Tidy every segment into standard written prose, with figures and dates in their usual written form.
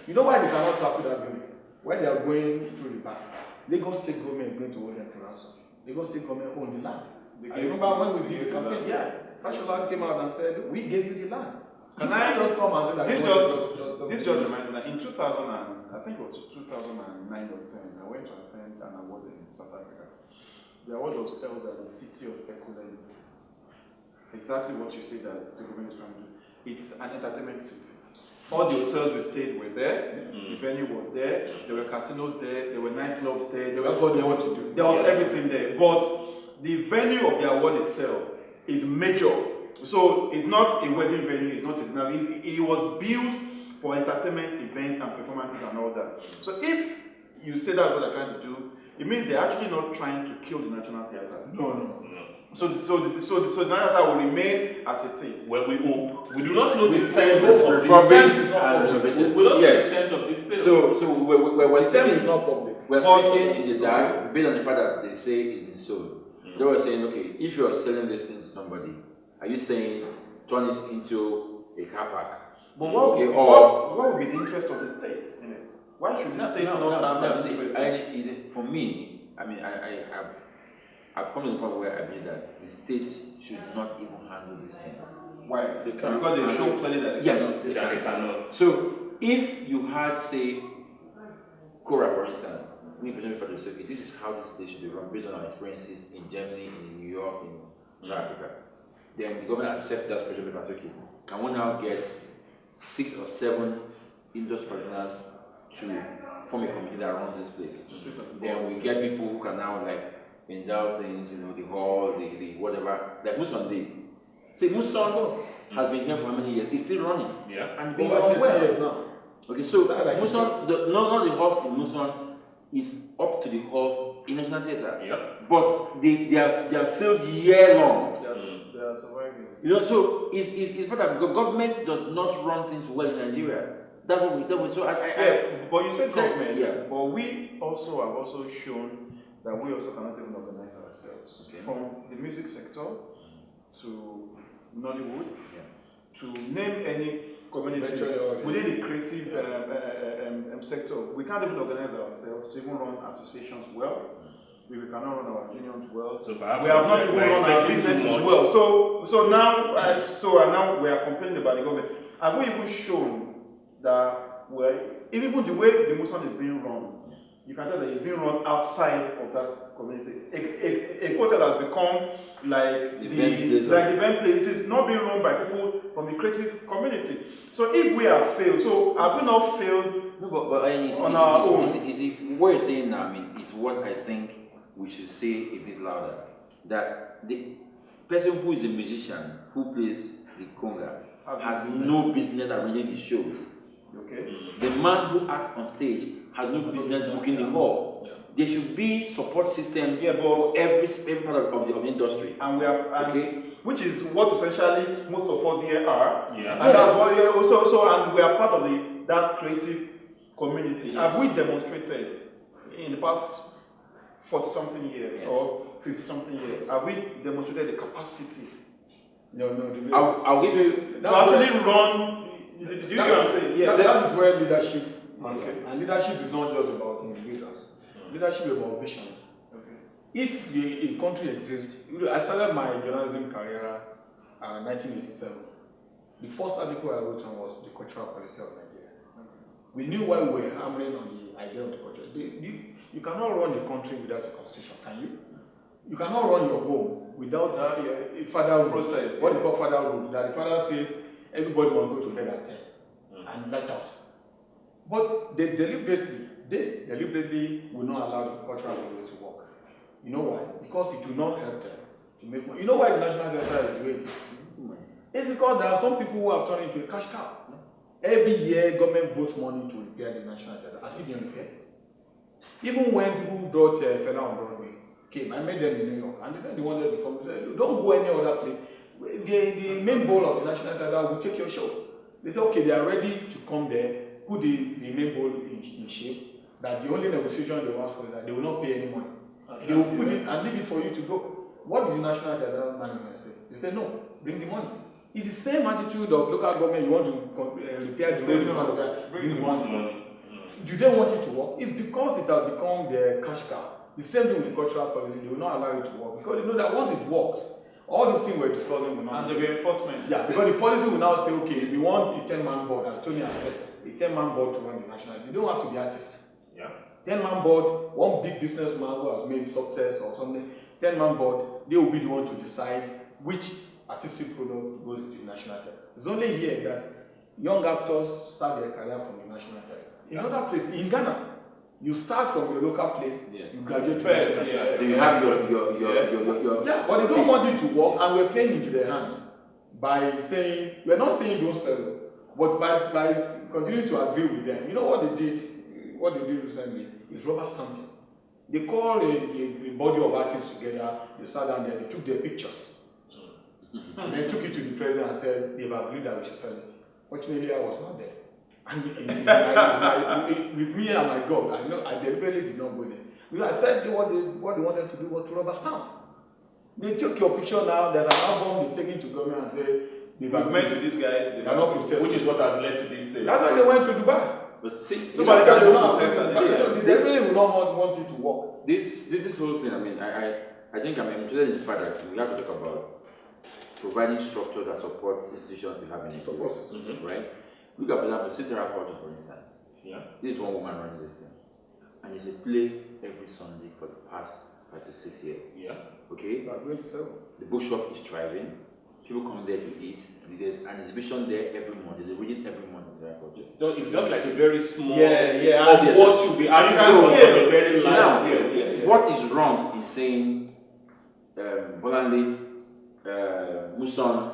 You know why they cannot tackle that building? When they are going through the back, Lagos State government is going to hold them to ransom. Lagos State government own the land. I remember when we did the campaign, Fashola came out and said, we gave you the land. Can I just come and say that? This just reminds me that in 2000, I think it was 2009 or 10, I went to attend an award in South Africa. The award was held at the city of Adekunle. Exactly what you say that the government is trying to do. It's an entertainment city. All the hotels we stayed were there, the venue was there were casinos there were nightclubs there. That's what they want to do. There was everything there. But the venue of the award itself is major. So it's not a wedding venue, it's not it was built for entertainment events and performances and all that. So if you say that's what they're trying to do, it means they're actually not trying to kill the National Theatre. No. So the National Theatre will remain as it is. Well, we hope. We do not know the terms terms of of this. this. We don't know the terms of this sale. So we're the term is not public. We're speaking in the dark based on the fact that they say it's been sold. They were saying, okay, if you are selling this thing to somebody, are you saying turn it into a car park? But what would be the interest of the state in it? Why should the state not have an interest? For me, I mean, I've come to the point where I believe that the state should not even handle these things. Why? Because they show clearly that they cannot. So if you had, say, Cora, for instance, we present for the say, this is how this state should be run based on our experiences in Germany, in New York, in South Africa. Then the government accepts that special paper. Okay, can we now get 6 or 7 industry partners to form a committee that runs this place? Then we get people who can now endow things, the hall, the whatever. Like Muson did. See, Muson has been here for how many years? It's still running. Yeah. And being over 30 years now. Okay, so Muson, not the horse in Muson is up to the horse in National Theatre. Yeah. But they are filled year long. They are surviving. So it's better because government does not run things well in Nigeria. That's what we do. So but you said government. Yeah. But we also have also shown that we also cannot even organize ourselves. Okay. From the music sector to Nollywood, to name any community within the creative sector, we can't even organize ourselves to even run associations well. We cannot run our unions well. So we have not even run our businesses well. So now we are complaining about the government. Have we even shown that even the way the Muson is being run, you can tell that it's being run outside of that community. A hotel has become like the event place. It is not being run by people from the creative community. So if we have failed, so have we not failed? No, but on our own? What you're saying now, I mean, it's what I think we should say a bit louder. That the person who is a musician who plays the conga has no business arranging the shows. Okay. The man who acts on stage has no business booking the hall. Yeah. There should be support systems for every part of the industry. And we are which is what essentially most of us here are. Yeah. And that's what and we are part of that creative community. Yes. Have we demonstrated in the past 40-something years or 50-something years? Have we demonstrated the capacity? No. I'll give you to actually run. Do you know what I'm saying? Yeah. That is where leadership. Okay. And leadership is not just about individuals. Leadership is about vision. Okay. If a country exists, I started my journalism career in 1987. The first article I wrote on was the cultural policy of Nigeria. We knew why we were hammering on the idea of the culture. You cannot run a country without a constitution, can you? You cannot run your home without a father process. What they call father rule. That the father says everybody must go to bed at 10 and light out. But they deliberately will not allow the cultural policy to work. You know why? Because it will not help them to make money. You know why the National Theatre is the way it is? It's because there are some people who have turned into a cash cow. Every year, government votes money to repair the National Theatre. As if they repair. Even when people brought Fela on Broadway came, I met them in New York, and they said they wanted to come. They said, don't go any other place. The main bowl of the National Theatre will take your show. They said, okay, they are ready to come there, put the main bowl in shape, that the only negotiation they want for is that they will not pay any money. They will put it and leave it for you to go. What did the National Theatre management say? They said, no, bring the money. It's the same attitude of local government. You want to repair the road in front of that. Bring the money. Do they want it to work? It's because it has become their cash cow. The same thing with cultural policy. They will not allow it to work because they know that once it works, all these things we're discussing will not. And the enforcement. Yeah, because the policy will now say, okay, we want a 10-man board, as Toni has said, a 10-man board to run the national. You don't have to be artists. Yeah. 10-man board, one big businessman who has made success or something, 10-man board, they will be the one to decide which artistic product goes into the national theatre. It's only here that young actors start their career from the national theatre. In other places, in Ghana, you start from your local place, you graduate to First, the national theatre. So you have your Yeah, but they don't want it to work, and we're playing into their hands by saying, we're not saying don't sell them, but by continuing to agree with them. You know what they did recently is rubber stamping. They called a body of artists together, they sat down there, they took their pictures, and then took it to the president and said, they've agreed that we should sell it. Fortunately, I was not there. And with me and my God, I deliberately did not go there. Because I said what they wanted to do was to rubber stamp. They took your picture now, there's an album they've taken to government and said, We've met with these guys. They are not protesting. Which is what has led to this sale. That's why they went to Dubai. But see, Somebody can go protest at this So time. they really will not want it to work. this whole thing, I think I'm interested in the fact that we have to talk about providing structure that supports institutions we have in Nigeria, right? Look at, for example, Sitara Culture, for instance. Yeah. This is one woman running this thing. And it's a play every Sunday for the past 5 to 6 years. Yeah. Okay? But going to sell. The bookshop is thriving. People come there to eat. There's an exhibition there every month. There's a reading every month in Sitara Culture. So it's just like a very small Yeah. of what you'll be having can on scale. a very large Now, scale. what is wrong in saying, Bolanle, Muson,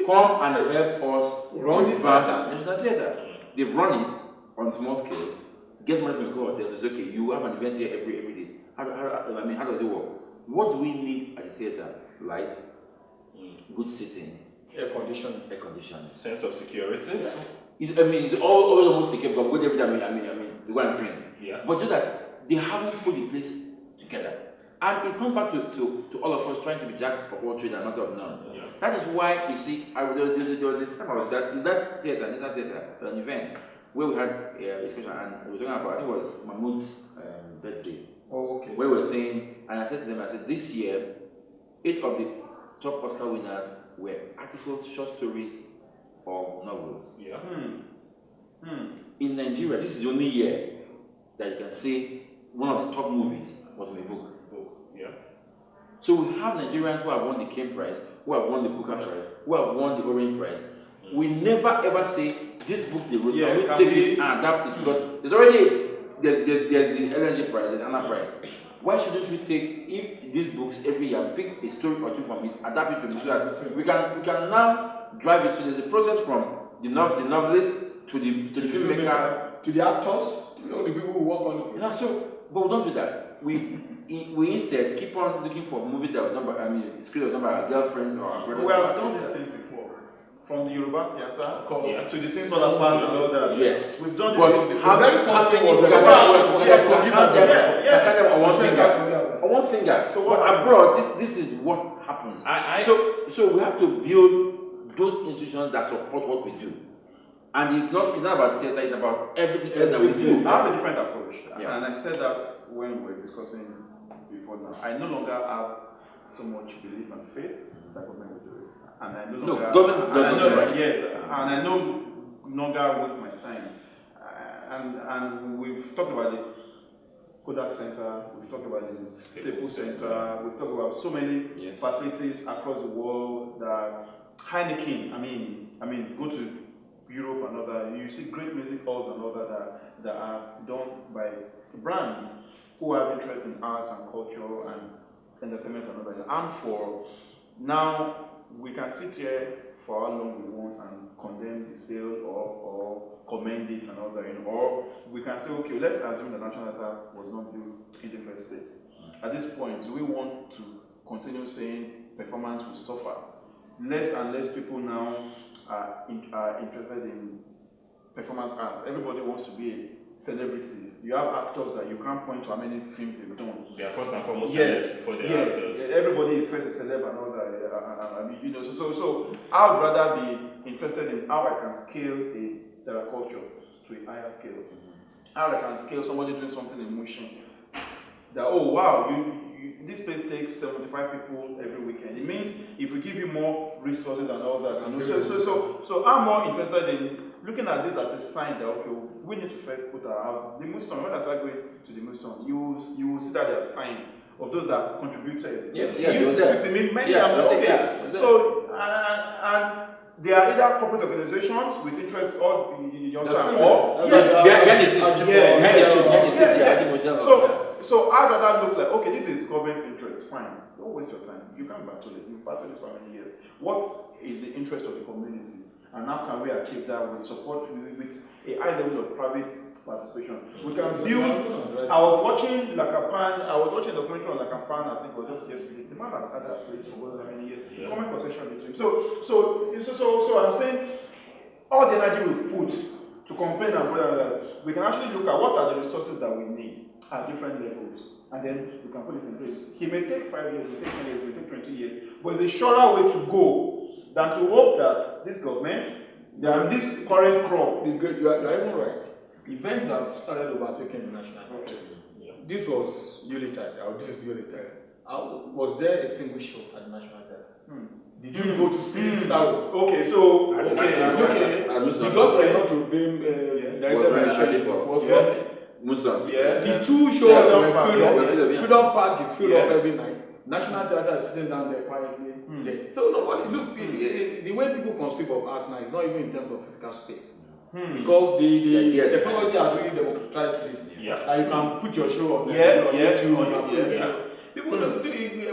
come and help us Run this revamp National Theatre. They've run it on small scales. Gets money from the hotel. It's okay. You have an event here every day. How does it work? What do we need at the theatre? Light, good seating, Air conditioning. air conditioning. Sense of security. It's always almost secure, but good every time. They go and drink. Yeah. But just that they haven't put the place together. And it comes back to all of us trying to be jack of all trades and master of none. Yeah. That is why you see, there was this time I was that theatre, an event where we had a discussion and we were talking about, I think it was Mahmoud's birthday. Oh, okay. Where we were saying, and I said to them, this year, 8 of the top Oscar winners were articles, short stories, or novels. Yeah. In Nigeria, this is the only year that you can say one of the top movies was my book. Yeah. So we have Nigerians who have won the King Prize, who have won the Booker Prize, who have won the Orange Prize. We never ever say this book they wrote, can we take it and adapt it? Because there's already there's the LNG Prize, there's Anna Prize. Why shouldn't we take if these books every year, pick a story or two from it, adapt it to so that we can now drive it. So there's a process from the novelist to the filmmaker to the actors, the people who work on it. Yeah, so but we don't do that. We instead keep on looking for movies that were done by scripts that were done by our girlfriends or our brothers. We have done these things before. From the Yoruba theatre Course. to the things that are part and all that. Yes. We've done this But thing before. how very first thing was on one finger. So But what abroad, this is what happens. So we have to build those institutions that support what we do. And it's not about theatre, it's about everything else that we do. I have a different approach. Yeah. And I said that when we were discussing before now. I no longer have so much belief and faith that government will do it. And I no longer government doesn't do it. yes, and I no longer waste my time. And we've talked about the Kodak Center, we've talked about the Staples Center, we've talked about so many facilities across the world that Heineken, I mean, go to Europe and other, you see great music halls and other that are done by brands who have interest in arts and culture and entertainment and other. And for now, we can sit here for how long we want and condemn the sale or commend it and all that, or we can say, okay, let's assume the National Theatre was not built in the first place. At this point, do we want to continue saying performance will suffer? Less and less people now are interested in performance arts. Everybody wants to be celebrity. You have actors that you can't point to how many films they've done. They are first and foremost Yeah. celebs before they are actors. Everybody is first a celeb and all that. I mean, you know, so I would rather be interested in how I can scale a culture to a higher scale. How I can scale somebody doing something in motion. That, oh wow, this place takes 75 people every weekend. It means if we give you more resources and all that, you know, so I'm more interested in looking at this as a sign that, okay, we need to first put our house. The Muslim, when I start going to the Muslim, you will see that there are signs of those that contributed. Yes, It used to speak to me many Yeah, okay. yeah. So, and they are either corporate organizations with interest or So I'd rather look like, okay, this is government's interest, fine. Don't waste your time. You can't battle it. You've battled this for many years. What is the interest of the community? And how can we achieve that with support, with a high level of private participation? We can build. I was watching a documentary on Lakapan, I think it was just yesterday. The man has had that place for how many years. Common concession between. So I'm saying all the energy we put to complain and that, we can actually look at what are the resources that we need at different levels, and then we can put it in place. He may take 5 years, it may take 10 years, it may take 20 years, but it's a surer way to go than to hope that this government, this current crop. You are even right. Events have started overtaking the national. Okay. Yeah. This was unitary, or this is unitary. Was there a single show at the National Theatre? Did you go to see Saro? Okay, so You got a lot to bring Muslim. Yeah. The two shows were filled up. Freedom Park is filled up every night. National Theatre is sitting down there quietly. Dead. So nobody look. The way people conceive of art now is not even in terms of physical space. Because the technology has really democratized this. Yeah. Like you can put your show on YouTube. People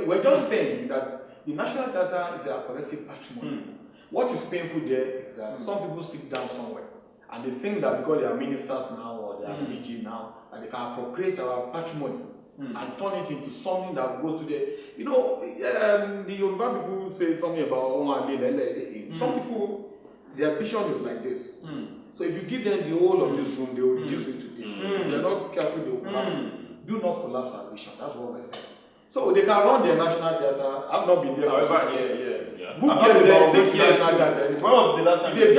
we're just saying that the National Theatre is a collective patrimony. What is painful there is that some people sit down somewhere and they think that because they are ministers now or they are DG now, that they can appropriate our patrimony and turn it into something that goes to the. You know, the Yoruba people say something about some people, their vision is like this. So if you give them the whole of this room, they will reduce it to this. If they're not careful, they will collapse it. Do not collapse our vision. That's what we're saying. So they can run the National Theatre. I've not been there for 6 years. Yeah. Who cares about 6 years? National Theatre anymore? When was the last time? It's a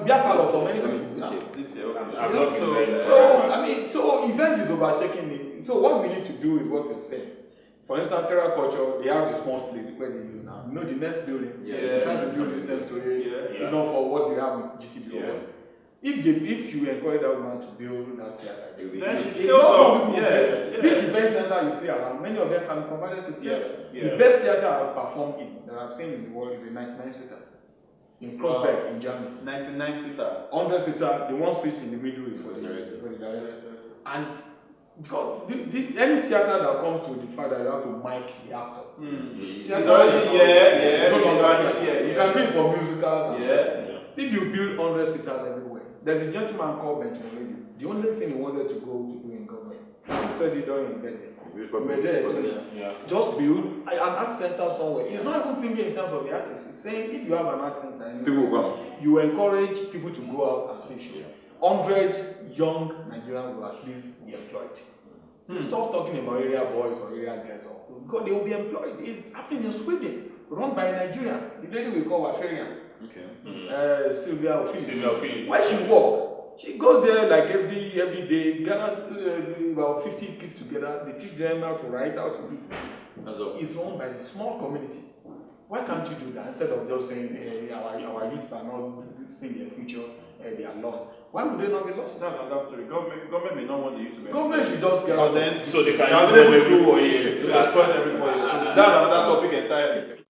beer parlor for many people. This year. Okay. I've not seen that. So event is overtaking it. So what we need to do is what we're saying. For instance, terraculture, they have the small split where they use now. You know, the next building, they're trying to build this 10 story, you know, for what they have with GTB. If you encourage that woman to build that theatre, they will. Then she scales up. This event center you see around, many of them can be converted to theatre. The best theatre I've performed in, that I've seen in the world, is a 99-seater. In Kreuzberg, in Germany. 99-seater. 100-seater, the one seat in the middle is for the director. And because any theatre that comes to the fact that you have to mic the actor. It's already, You can do it for musicals. If you build 100-seaters everywhere, there's a gentleman called Benjamin Radio. The only thing he wanted to go to do in government, he said it during his birthday. We were there, just build an art center somewhere. He's not even thinking in terms of the artists. He's saying if you have an art center, you encourage people to go out and see shows. 100 young Nigerians will at least be employed. Stop talking about area boys or area girls. Because they will be employed. It's happening in Sweden, run by a Nigerian. The lady we call Waferian. Sylvia Ophi. Where she work, she goes there like every day, gather about 50 kids together, they teach them how to write, how to read. It's run by a small community. Why can't you do that instead of just saying our youths are not seeing their future, they are lost? Why would they not be lost? That's another story. Government may not want the youth to be. Government should just get us. So they can use them every 4 years. To exploit every 4 years. So that's another topic entirely.